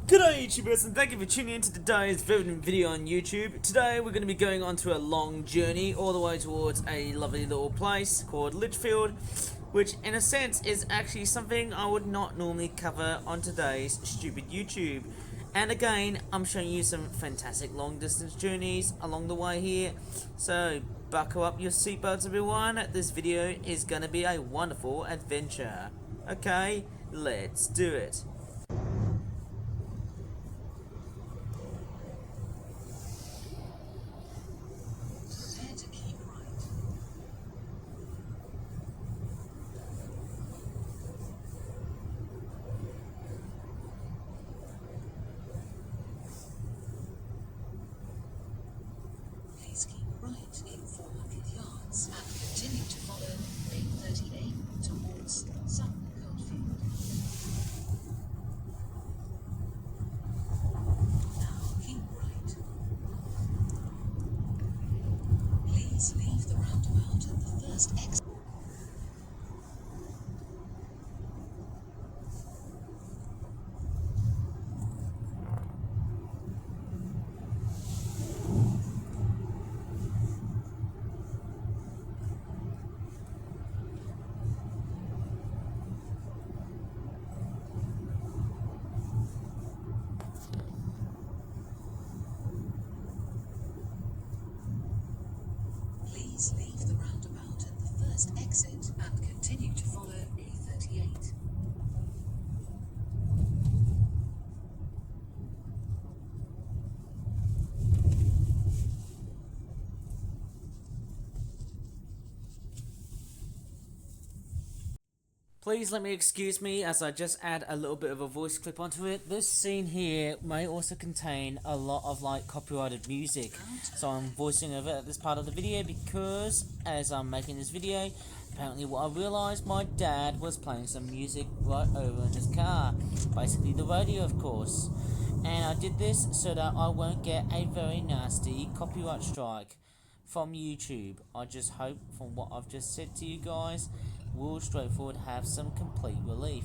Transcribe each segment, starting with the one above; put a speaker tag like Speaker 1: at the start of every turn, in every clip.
Speaker 1: G'day YouTubers, and thank you for tuning in to today's video on YouTube. Today we're going to be going on to a long journey all the way towards a lovely little place called Lichfield, which in a sense is actually something I would not normally cover on today's stupid YouTube. And again, I'm showing you some fantastic long distance journeys along the way here, so buckle up your seatbelts everyone. This video is going to be a wonderful adventure. Okay, let's do it.
Speaker 2: Please keep right in 400 yards and continue to follow A38 towards Sutton Coldfield. Now keep right. Please leave the roundabout at the first exit. Please leave the roundabout at the first exit and continue to follow A38.
Speaker 1: Please let me excuse me as I just add a little bit of a voice clip onto it. This scene here may also contain a lot of copyrighted music, so I'm voicing over at this part of the video because as I'm making this video, apparently what I realised, my dad was playing some music right over in his car, basically the radio of course, and I did this so that I won't get a very nasty copyright strike from YouTube. I just hope from what I've just said to you guys will straightforward have some complete relief.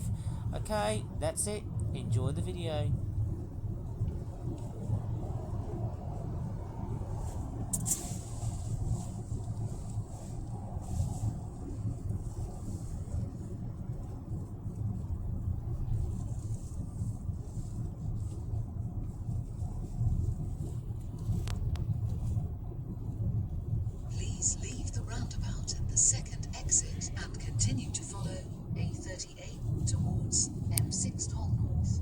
Speaker 1: Okay, that's it. Enjoy the video.
Speaker 2: Please leave the roundabout at the second exit and continue to follow A38 towards M6 Toll North.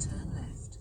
Speaker 2: Turn left.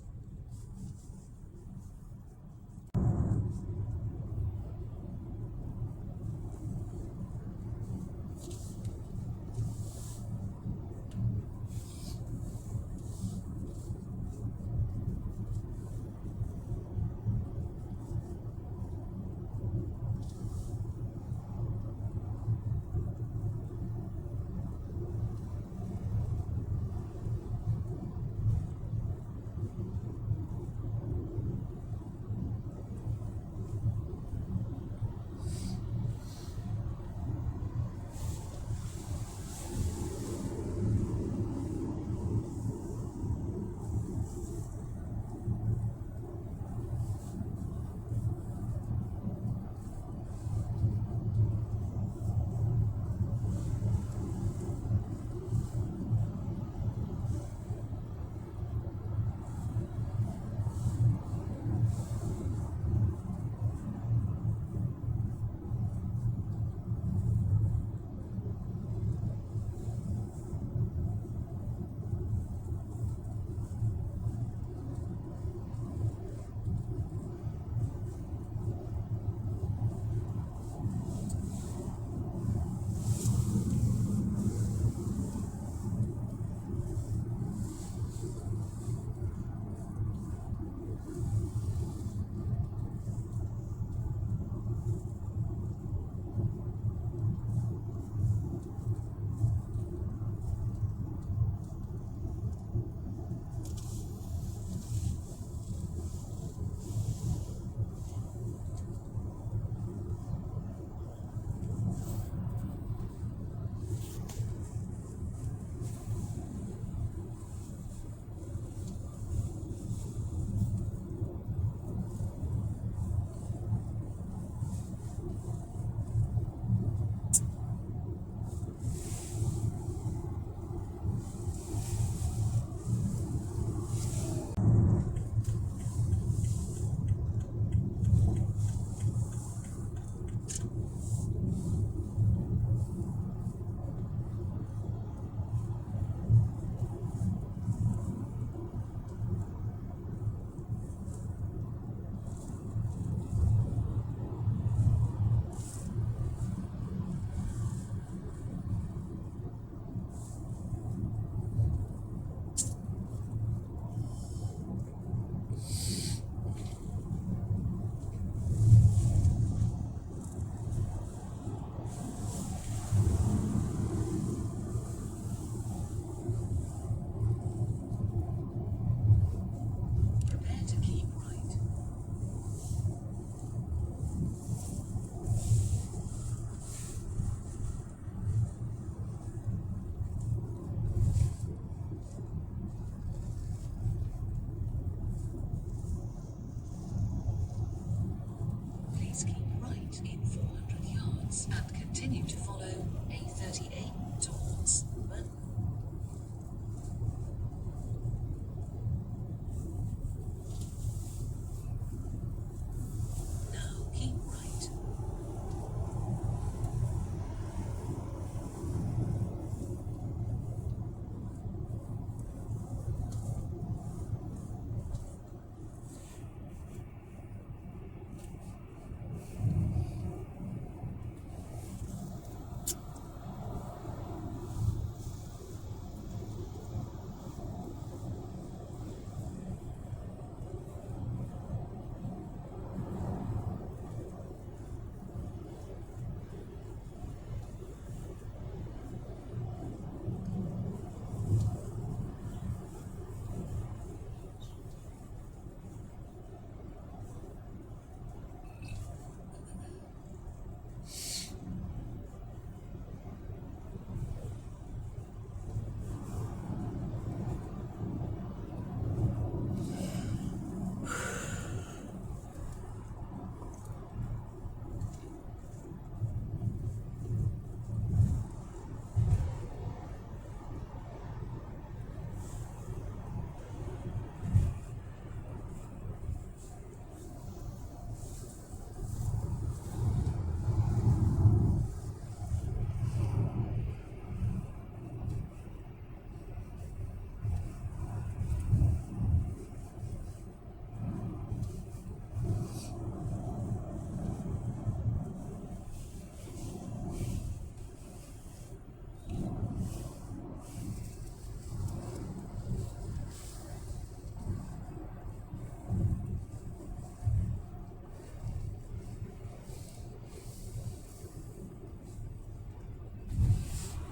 Speaker 2: continue to follow A38 towards Burton. Now keep right.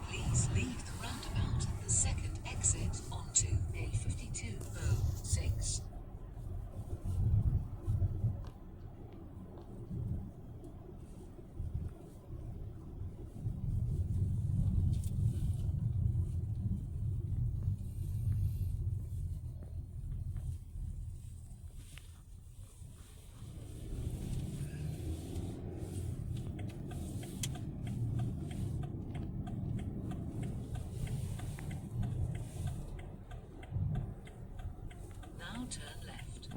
Speaker 2: Please leave the roundabout at the second exit onto A5206. Now turn left.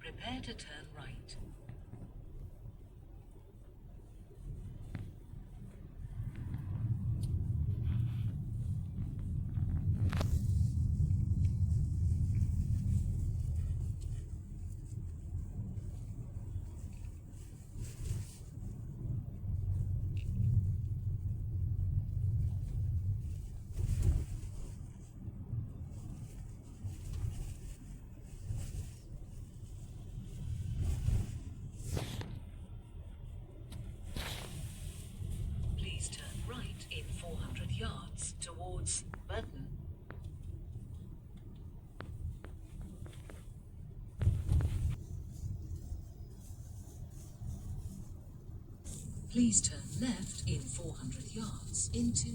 Speaker 2: Prepare to turn right. Please turn left in 400 yards into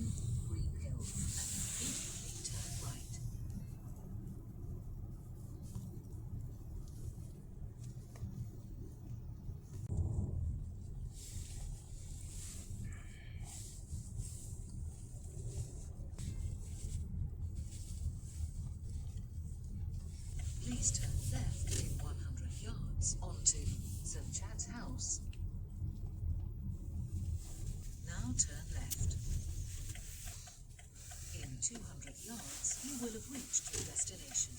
Speaker 2: Green Hill and immediately turn right. Please turn left in 100 yards onto St. Chad's House. Now turn left. In 200 yards, you will have reached your destination.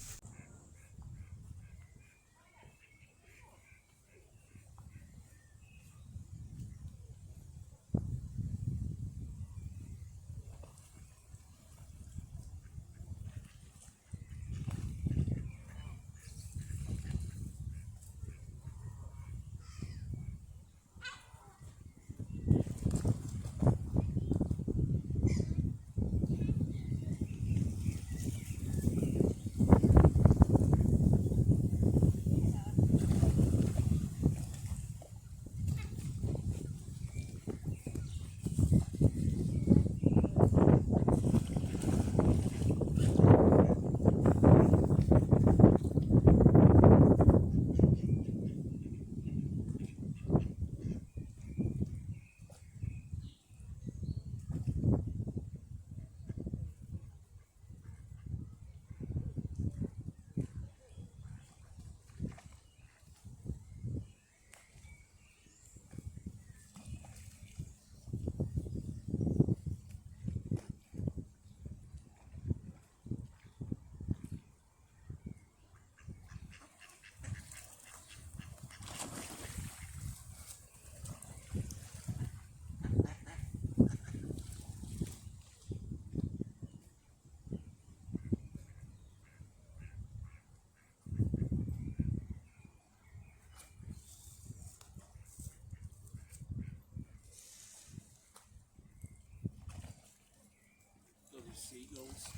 Speaker 3: Seagulls.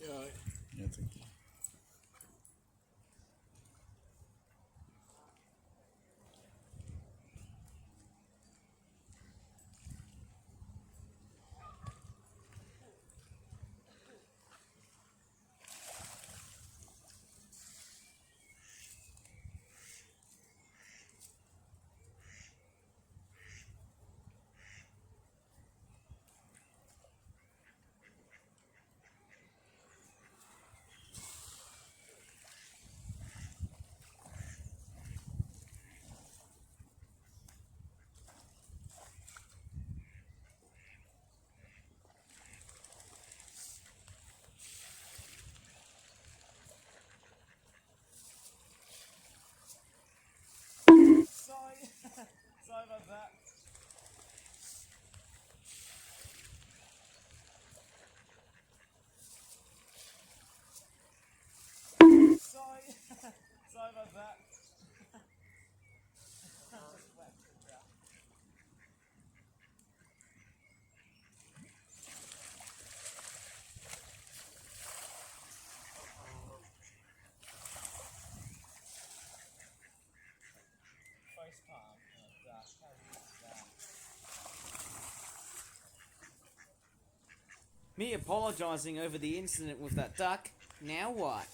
Speaker 3: Yeah.
Speaker 4: Yeah, thank you.
Speaker 1: Sorry about that. Sorry about that. Face palm. Me apologising over the incident with that duck. Now what?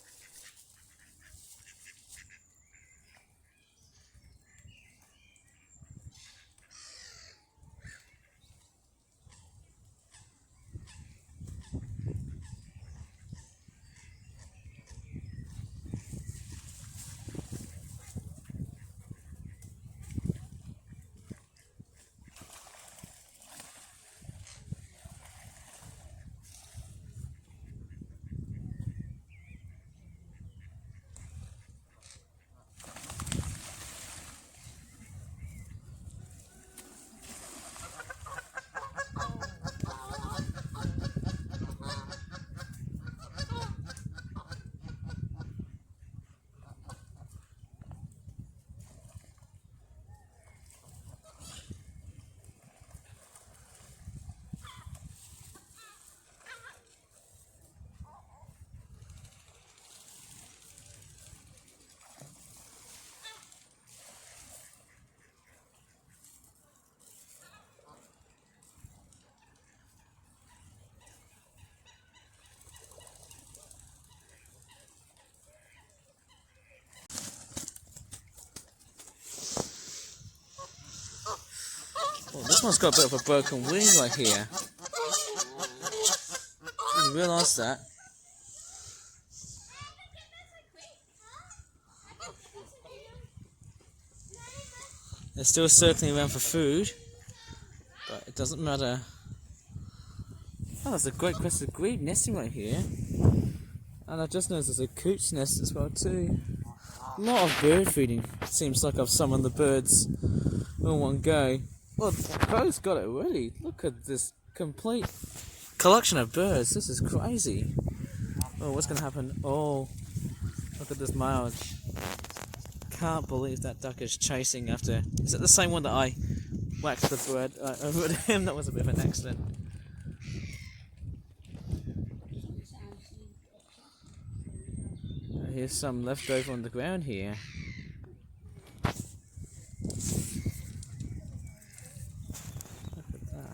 Speaker 1: this one's got a bit of a broken wing right here. Didn't realise that. They're still circling around for food, but it doesn't matter. Oh, there's a great crested grebe nesting right here. And I just noticed there's a coot's nest as well too. A lot of bird feeding. Seems like I've summoned the birds in one go. Well, the crow's got it already. Look at this complete collection of birds. This is crazy. Oh, what's going to happen? Oh, look at this male. Can't believe that duck is chasing after. Is it the same one that I whacked the bird over at him? That was a bit of an accident. Here's some left over on the ground here. Look at that.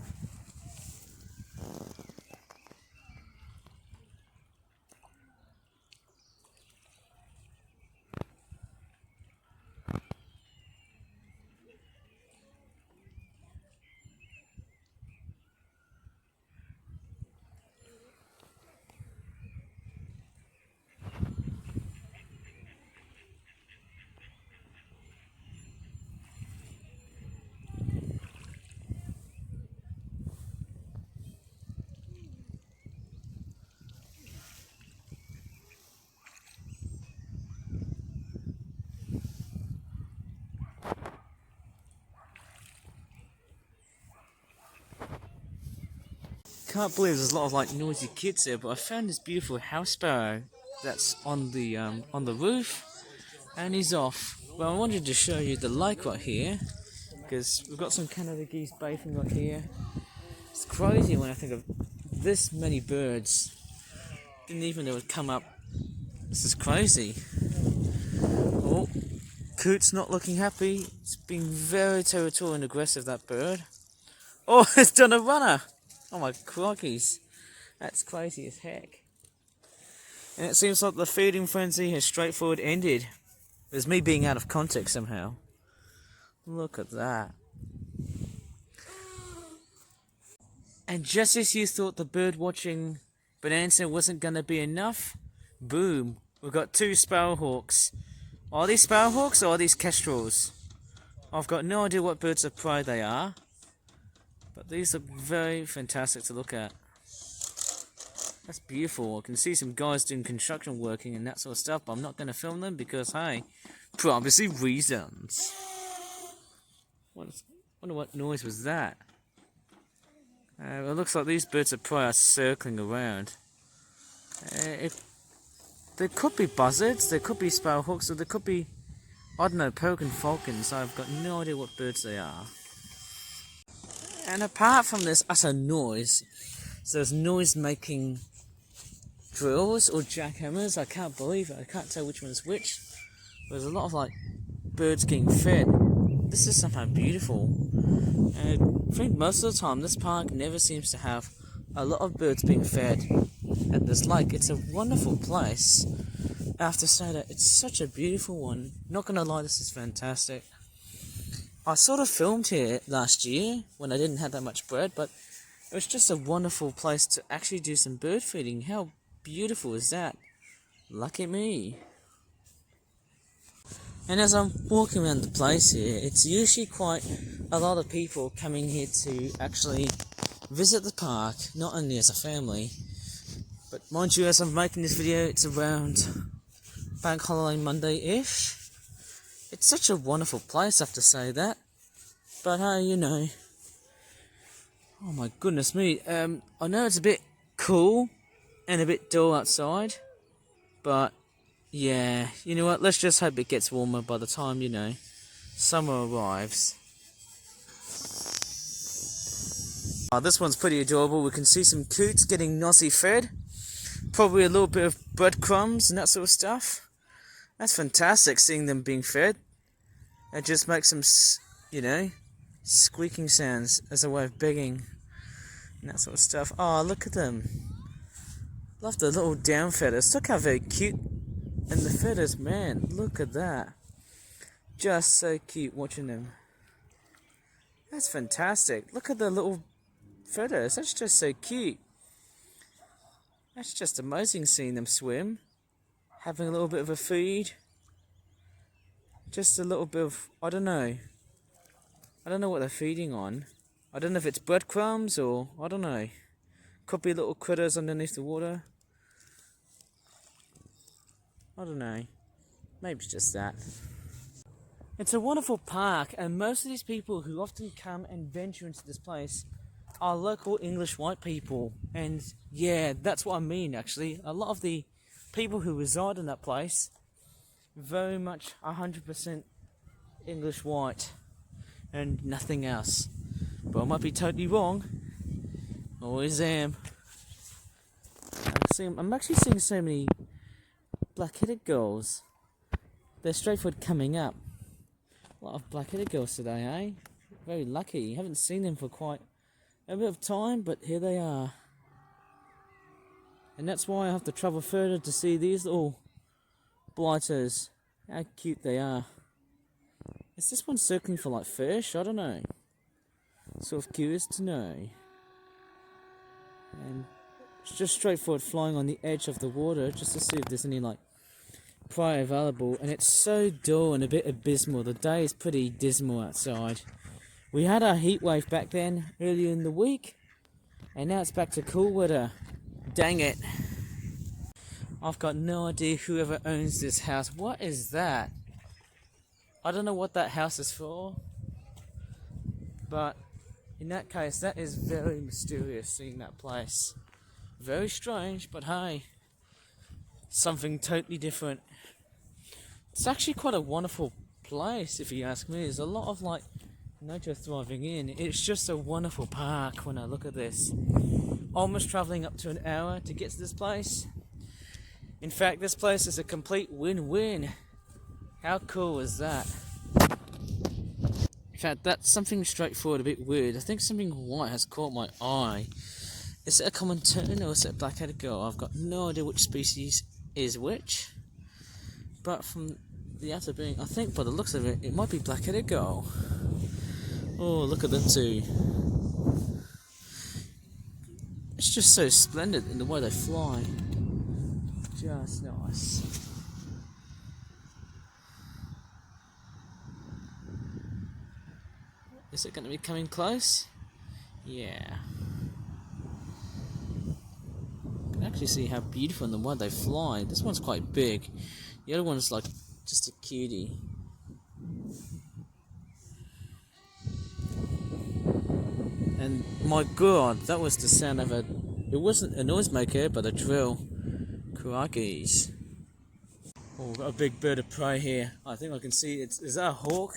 Speaker 1: Can't believe there's a lot of like noisy kids here, but I found this beautiful house sparrow that's on the roof, and he's off. But I wanted to show you the lake right here, because we've got some Canada geese bathing right here. It's crazy when I think of this many birds. Didn't even know it would come up. This is crazy. Oh, coot's not looking happy. It's being very territorial and aggressive, that bird. Oh, it's done a runner. Oh my crockies, that's crazy as heck. And it seems like the feeding frenzy has straightforward ended. There's me being out of context somehow. Look at that. And just as you thought the bird watching bonanza wasn't going to be enough, boom, we've got two sparrowhawks. Are these sparrowhawks or are these kestrels? I've got no idea what birds of prey they are. But these look very fantastic to look at. That's beautiful. I can see some guys doing construction working and that sort of stuff, but I'm not going to film them because, hey, privacy reasons. Wonder what noise was that? It looks like these birds of prey are circling around. There could be buzzards, there could be sparrowhawks, or there could be, I don't know, peregrine falcons. I've got no idea what birds they are. And apart from this utter noise, so there's noise-making drills or jackhammers. I can't believe it. I can't tell which one's which. There's a lot of like birds getting fed. This is somehow beautiful. And I think most of the time this park never seems to have a lot of birds being fed at this lake. It's a wonderful place. I have to say that it's such a beautiful one. Not gonna lie, this is fantastic. I sort of filmed here last year when I didn't have that much bird, but it was just a wonderful place to actually do some bird feeding. How beautiful is that? Lucky me. And as I'm walking around the place here, it's usually quite a lot of people coming here to actually visit the park, not only as a family, but mind you, as I'm making this video, it's around Bank Holiday Monday-ish. It's such a wonderful place, I have to say that. But hey, you know. Oh my goodness me. I know it's a bit cool and a bit dull outside. But yeah, you know what? Let's just hope it gets warmer by the time, you know, summer arrives. Oh, this one's pretty adorable. We can see some coots getting nosy fed. Probably a little bit of breadcrumbs and that sort of stuff. That's fantastic seeing them being fed. It just makes them, you know, squeaking sounds as a way of begging and that sort of stuff. Oh, look at them. Love the little down feathers. Look how very cute. And the feathers, man, look at that. Just so cute watching them. That's fantastic. Look at the little photos. That's just so cute. That's just amazing seeing them swim. Having a little bit of a feed. Just a little bit of, I don't know what they're feeding on. I don't know if it's breadcrumbs or, I don't know. Could be little critters underneath the water. I don't know. Maybe it's just that. It's a wonderful park, and most of these people who often come and venture into this place are local English white people. And yeah, that's what I mean actually. A lot of the people who reside in that place, very much 100% English white and nothing else. But I might be totally wrong. Always am. I'm actually seeing so many black-headed girls. They're straightforward coming up. A lot of black-headed girls today, eh? Very lucky. Haven't seen them for quite a bit of time, but here they are. And that's why I have to travel further to see these little blighters. How cute they are. Is this one circling for like fish? I don't know. Sort of curious to know. And it's just straightforward flying on the edge of the water just to see if there's any like prey available. And it's so dull and a bit abysmal. The day is pretty dismal outside. We had our heat wave back then earlier in the week, and now it's back to cool weather. Dang it. I've got no idea whoever owns this house. What is that? I don't know what that house is for, but in that case, that is very mysterious seeing that place. Very strange, but hey, something totally different. It's actually quite a wonderful place, if you ask me. There's a lot of like nature thriving in. It's just a wonderful park when I look at this. Almost travelling up to an hour to get to this place. In fact, this place is a complete win-win. How cool is that? In fact, that's something straightforward, a bit weird. I think something white has caught my eye. Is it a common tern or is it a black-headed gull? I've got no idea which species is which. But from the outer being, I think by the looks of it, it might be black-headed gull. Oh, look at them two. It's just so splendid in the way they fly. Just nice. Is it going to be coming close? Yeah. You can actually see how beautiful in the way they fly. This one's quite big. The other one's like just a cutie. And my god, that was the sound of a... It wasn't a noisemaker, but a drill. Crikey's. Oh, we've got a big bird of prey here. I think I can see it. Is that a hawk?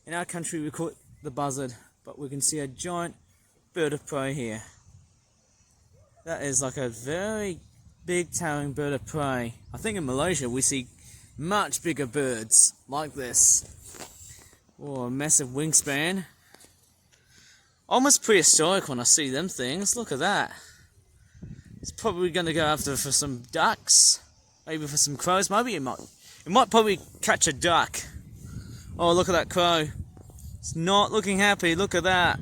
Speaker 1: In our country we call it the buzzard, but we can see a giant bird of prey here. That is like a very big towering bird of prey. I think in Malaysia we see much bigger birds like this. Oh, a massive wingspan. Almost prehistoric when I see them things. Look at that. It's probably going to go after for some ducks, maybe for some crows. Maybe it might probably catch a duck. Oh, look at that crow. It's not looking happy. Look at that.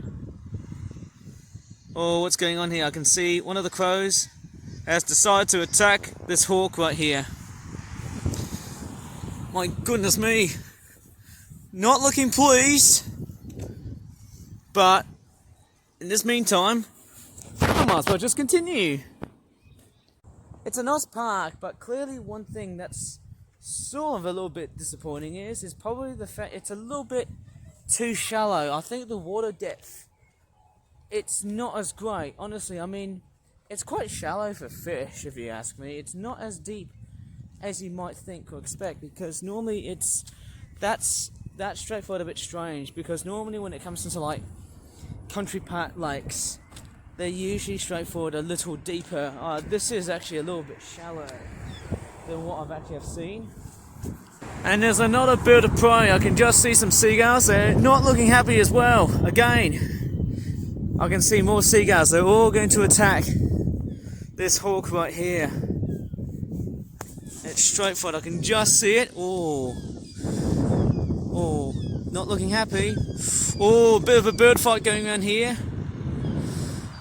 Speaker 1: Oh, what's going on here? I can see one of the crows has decided to attack this hawk right here. My goodness me. Not looking pleased. But in this meantime, I might as well just continue. It's a nice park, but clearly one thing that's sort of a little bit disappointing is probably the fact it's a little bit too shallow. I think the water depth, it's not as great. Honestly, I mean, it's quite shallow for fish, if you ask me. It's not as deep as you might think or expect, because normally that's straightforward a bit strange, because normally when it comes into like country park lakes, they're usually straightforward a little deeper. This is actually a little bit shallower than what I've actually seen. And there's another bird of prey. I can just see some seagulls. They're not looking happy as well. Again, I can see more seagulls. They're all going to attack this hawk right here. It's straightforward. I can just see it. Oh, not looking happy. Oh, a bit of a bird fight going on here.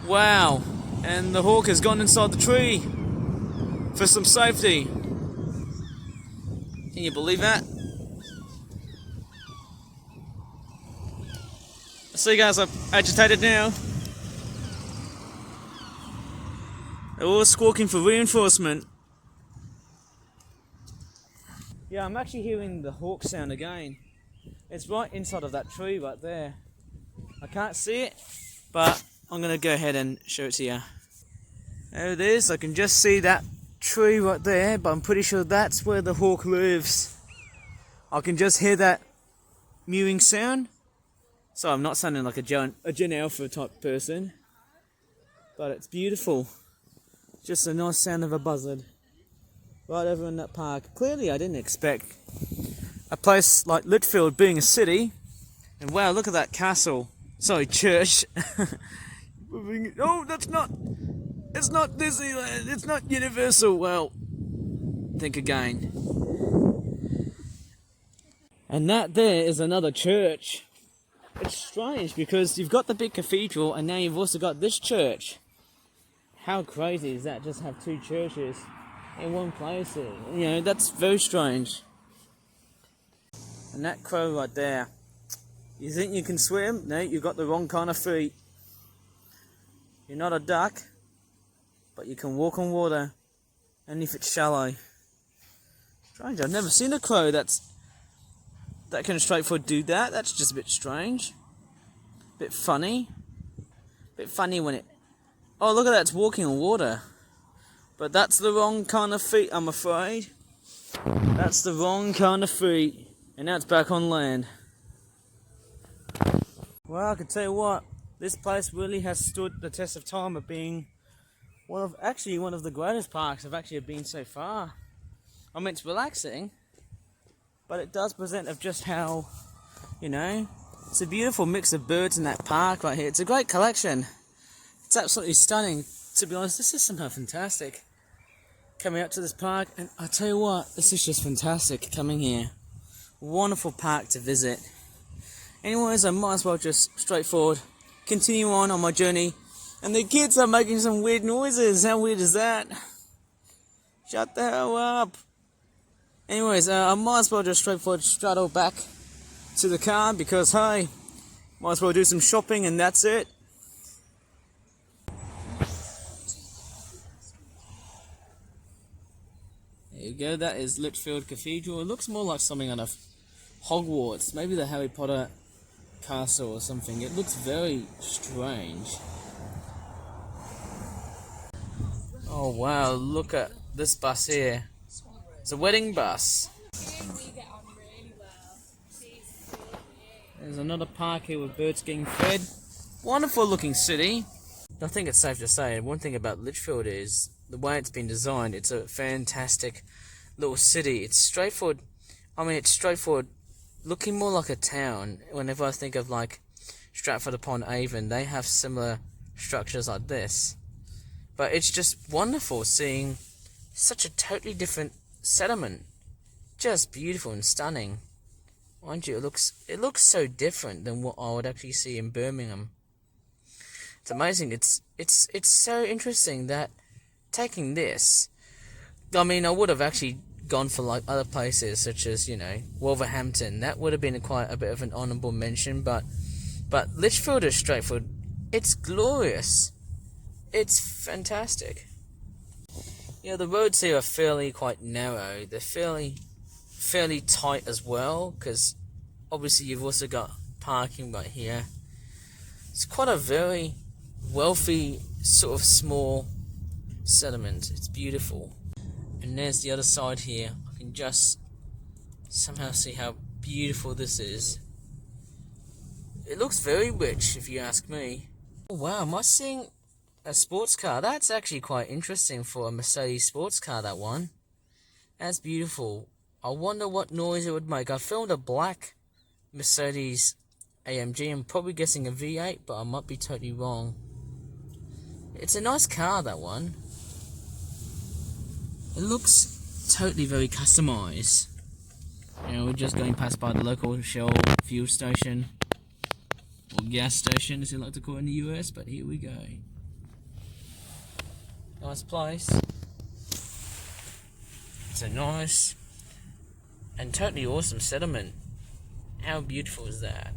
Speaker 1: Wow. And the hawk has gone inside the tree for some safety. Can you believe that? The seagulls are agitated now. They're all squawking for reinforcement. Yeah, I'm actually hearing the hawk sound again. It's right inside of that tree right there. I can't see it, but I'm going to go ahead and show it to you. There it is. I can just see that tree right there, but I'm pretty sure that's where the hawk lives. I can just hear that mewing sound. So I'm not sounding like a Gen Alpha type person, but it's beautiful. Just a nice sound of a buzzard right over in that park. Clearly I didn't expect a place like Lichfield being a city. And wow, look at that castle. Sorry, church. Oh, it's not Disneyland, it's not Universal. Well, think again. And that there is another church. It's strange because you've got the big cathedral and now you've also got this church. How crazy is that, just have two churches in one place? You know, that's very strange. And that crow right there. You think you can swim? No, you've got the wrong kind of feet. You're not a duck, but you can walk on water, only if it's shallow. Strange, I've never seen a crow that kind of straightforward do that. That's just a bit strange. Bit funny. Bit funny when it... Oh, look at that, it's walking on water. But that's the wrong kind of feet, I'm afraid. That's the wrong kind of feet. And now it's back on land. Well, I can tell you what, this place really has stood the test of time of being one of the greatest parks I've actually been so far. I mean, it's relaxing, but it does present of just how, you know, it's a beautiful mix of birds in that park right here. It's a great collection. It's absolutely stunning. To be honest, this is somehow fantastic. Coming up to this park, and I tell you what, this is just fantastic coming here. Wonderful park to visit. Anyways, I might as well just straightforward continue on my journey. And the kids are making some weird noises. How weird is that? Shut the hell up. Anyways, I might as well just straightforward straddle back to the car because, hey, might as well do some shopping and that's it. There you go, that is Lichfield Cathedral. It looks more like something out of Hogwarts, maybe the Harry Potter castle or something. It looks very strange. Oh wow, look at this bus here. It's a wedding bus. There's another park here with birds getting fed. Wonderful looking city. I think it's safe to say, one thing about Lichfield is the way it's been designed. It's a fantastic little city. It's straightforward. I mean, it's straightforward, looking more like a town. Whenever I think of like Stratford upon Avon, they have similar structures like this. But it's just wonderful seeing such a totally different settlement. Just beautiful and stunning. Mind you, it looks so different than what I would actually see in Birmingham. It's amazing. It's so interesting that taking this, I mean, I would have actually gone for like other places such as, you know, Wolverhampton. That would have been quite a bit of an honourable mention, but Lichfield is straightforward. It's glorious. It's fantastic. Yeah, the roads here are fairly quite narrow. They're fairly tight as well, because obviously you've also got parking right here. It's quite a very wealthy sort of small settlement. It's beautiful. And there's the other side here. I can just somehow see how beautiful this is. It looks very rich, if you ask me. Oh, wow, am I seeing a sports car? That's actually quite interesting for a Mercedes sports car, that one. That's beautiful. I wonder what noise it would make. I filmed a black Mercedes AMG. I'm probably guessing a V8, but I might be totally wrong. It's a nice car, that one. It looks totally very customized. And we're just going past by the local Shell fuel station, or gas station as they like to call it in the US, but here we go. Nice place. It's a nice and totally awesome settlement. How beautiful is that?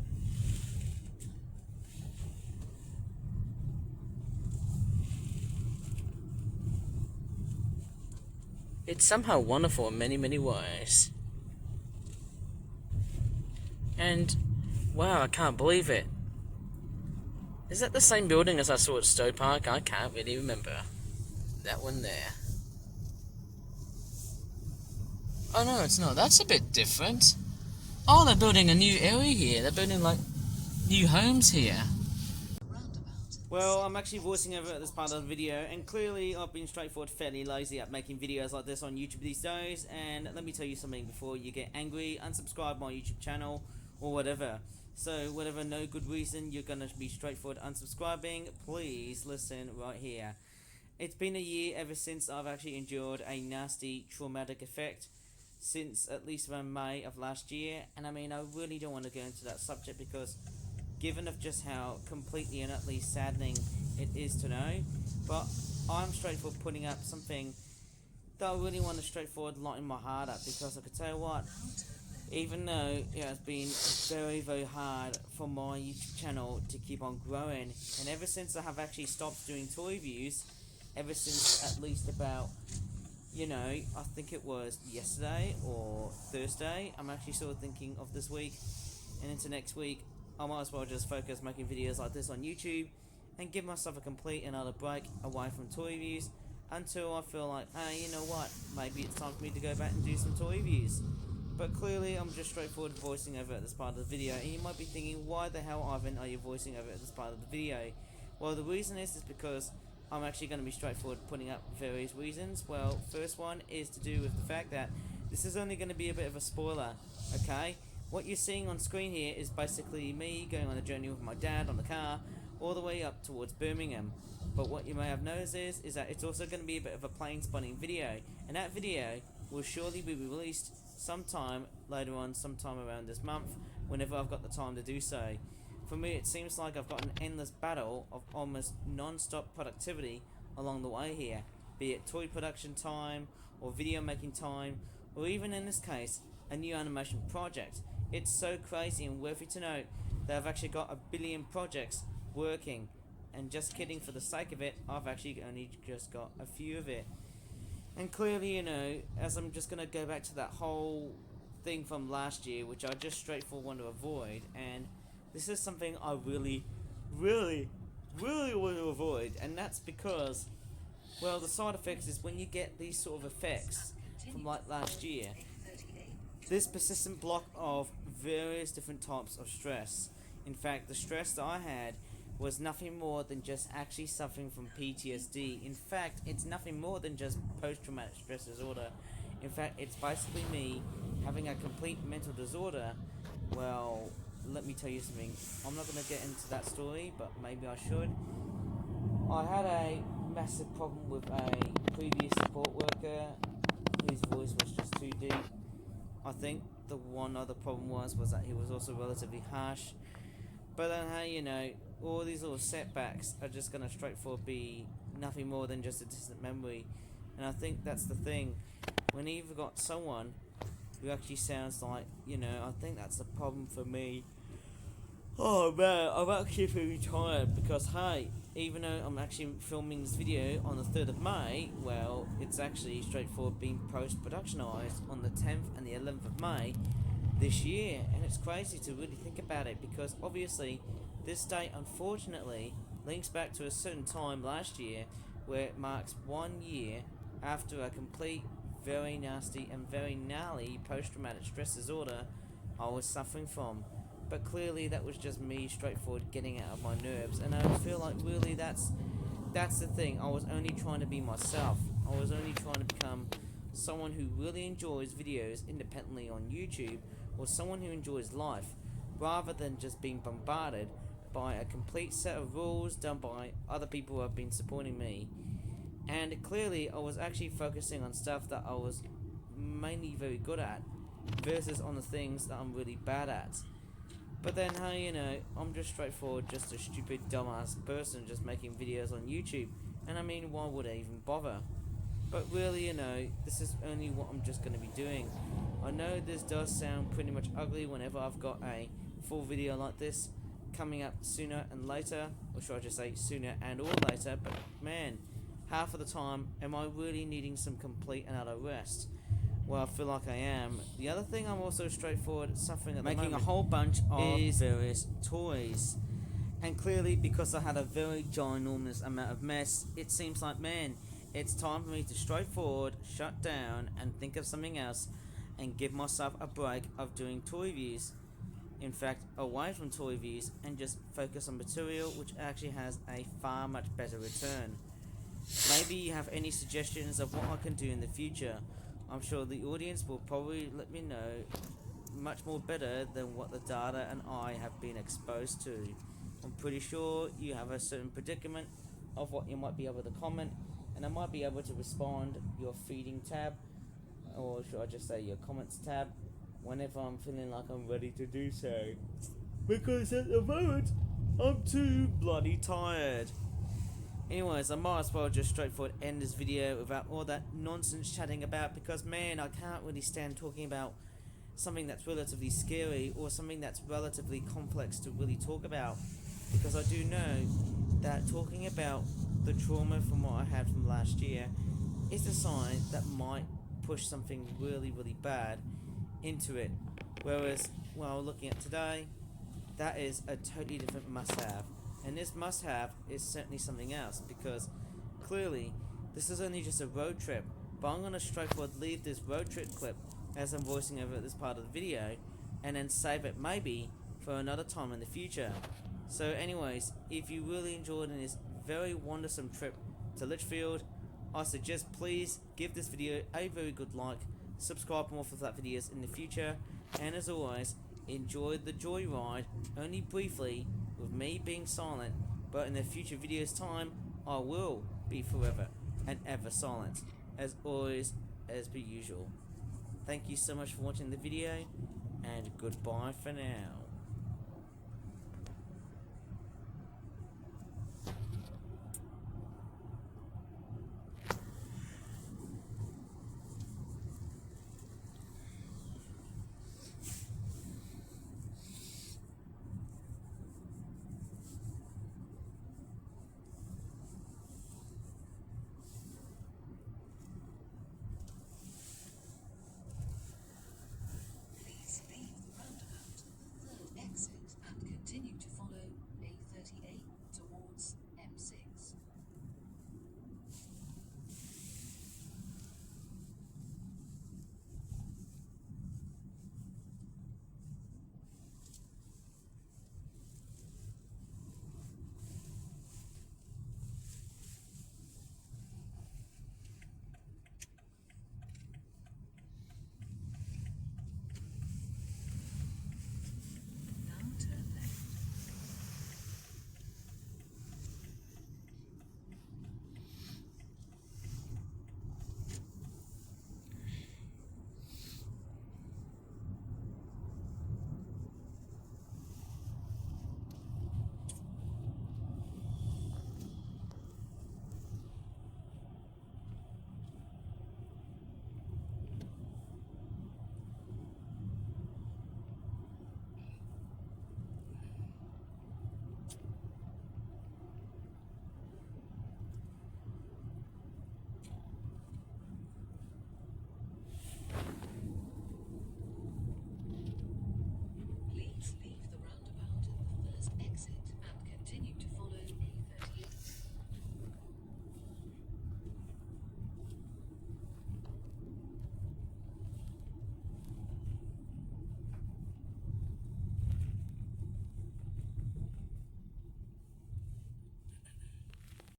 Speaker 1: It's somehow wonderful in many, many ways. And, wow, I can't believe it. Is that the same building as I saw at Stowe Park? I can't really remember. That one there. Oh no, it's not. That's a bit different. Oh, they're building a new area here. They're building, like, new homes here. Well, I'm actually voicing over at this part of the video, and clearly I've been straightforward fairly lazy at making videos like this on YouTube these days, and let me tell you something before you get angry, unsubscribe my YouTube channel, or whatever. So, whatever no good reason you're gonna be straightforward unsubscribing, please listen right here. It's been a year ever since I've actually endured a nasty traumatic effect, since at least around May of last year, and I mean, I really don't want to go into that subject because given of just how completely and utterly saddening it is to know, but I'm straightforward putting up something that I really want to straightforward lighten my heart up, because I could tell you what, even though it has been very, very hard for my YouTube channel to keep on growing, and ever since I have actually stopped doing toy reviews, ever since at least about, you know, I think it was yesterday or Thursday, I'm actually sort of thinking of this week and into next week, I might as well just focus making videos like this on YouTube and give myself a complete and utter break away from toy reviews until I feel like, hey, you know what, maybe it's time for me to go back and do some toy reviews. But clearly I'm just straightforward voicing over at this part of the video, and you might be thinking, why the hell, Ivan, are you voicing over at this part of the video? Well, the reason is because I'm actually going to be straightforward putting up various reasons. Well, first one is to do with the fact that this is only going to be a bit of a spoiler, okay? What you're seeing on screen here is basically me going on a journey with my dad on the car all the way up towards Birmingham. But what you may have noticed is that it's also going to be a bit of a plane spotting video, and that video will surely be released sometime later on, sometime around this month, whenever I've got the time to do so. For me, it seems like I've got an endless battle of almost non-stop productivity along the way here, be it toy production time, or video making time, or even in this case, a new animation project. It's so crazy and worthy to note that I've actually got 1 billion projects working, and just kidding, for the sake of it, I've actually only just got a few of it. And clearly, you know, as I'm just going to go back to that whole thing from last year, which I just straightforward want to avoid, and this is something I really want to avoid, and that's because, well, the side effects is when you get these sort of effects from like last year, this persistent block of various different types of stress. In fact, the stress that I had was nothing more than just actually suffering from PTSD. In fact, it's nothing more than just post-traumatic stress disorder. In fact, it's basically me having a complete mental disorder. Well, let me tell you something. I'm not going to get into that story, but maybe I should. I had a massive problem with a previous support worker whose voice was just too deep. I think the one other problem was that he was also relatively harsh. But then, hey, you know, all these little setbacks are just going to straightforward be nothing more than just a distant memory. And I think that's the thing. When you've got someone who actually sounds like, you know, I think that's the problem for me. Oh man, I'm actually feeling tired because, hey, even though I'm actually filming this video on the 3rd of May, well, it's actually straightforward being post-productionized on the 10th and the 11th of May this year. And it's crazy to really think about it, because obviously this date, unfortunately, links back to a certain time last year where it marks 1 year after a complete, very nasty and very gnarly post-traumatic stress disorder I was suffering from. But clearly that was just me straightforward getting out of my nerves, and I feel like really that's the thing. I was only trying to be myself. I was only trying to become someone who really enjoys videos independently on YouTube, or someone who enjoys life, rather than just being bombarded by a complete set of rules done by other people who have been supporting me. And clearly I was actually focusing on stuff that I was mainly very good at, versus on the things that I'm really bad at. But then, hey, you know, I'm just straightforward, just a stupid dumbass person just making videos on YouTube. And I mean, why would I even bother? But really, you know, this is only what I'm just going to be doing. I know this does sound pretty much ugly whenever I've got a full video like this coming up sooner and later, or should I just say sooner and or later, but man, half of the time, am I really needing some complete and utter rest? Well, I feel like I am. The other thing I'm also straightforward suffering at the moment, making a whole bunch of various toys. And clearly, because I had a very ginormous amount of mess, it seems like, man, it's time for me to straightforward, shut down, and think of something else, and give myself a break of doing toy reviews. In fact, away from toy reviews, and just focus on material which actually has a far much better return. Maybe you have any suggestions of what I can do in the future. I'm sure the audience will probably let me know much more better than what the data and I have been exposed to. I'm pretty sure you have a certain predicament of what you might be able to comment, and I might be able to respond your feeding tab, or should I just say your comments tab, whenever I'm feeling like I'm ready to do so. Because at the moment, I'm too bloody tired. Anyways, I might as well just straightforward end this video without all that nonsense chatting about, because man, I can't really stand talking about something that's relatively scary or something that's relatively complex to really talk about, because I do know that talking about the trauma from what I had from last year is a sign that might push something really, really bad into it. Whereas, well, looking at today, that is a totally different must-have. And this must-have is certainly something else, because clearly this is only just a road trip, but I'm going to straightforward leave this road trip clip as I'm voicing over this part of the video, and then save it maybe for another time in the future. So anyways, if you really enjoyed this very wondersome trip to Lichfield, I suggest please give this video a very good like, subscribe for more for that videos in the future, and as always, enjoy the joyride, only briefly, with me being silent, but in the future videos time, I will be forever and ever silent, as always, as per usual. Thank you so much for watching the video, and goodbye for now.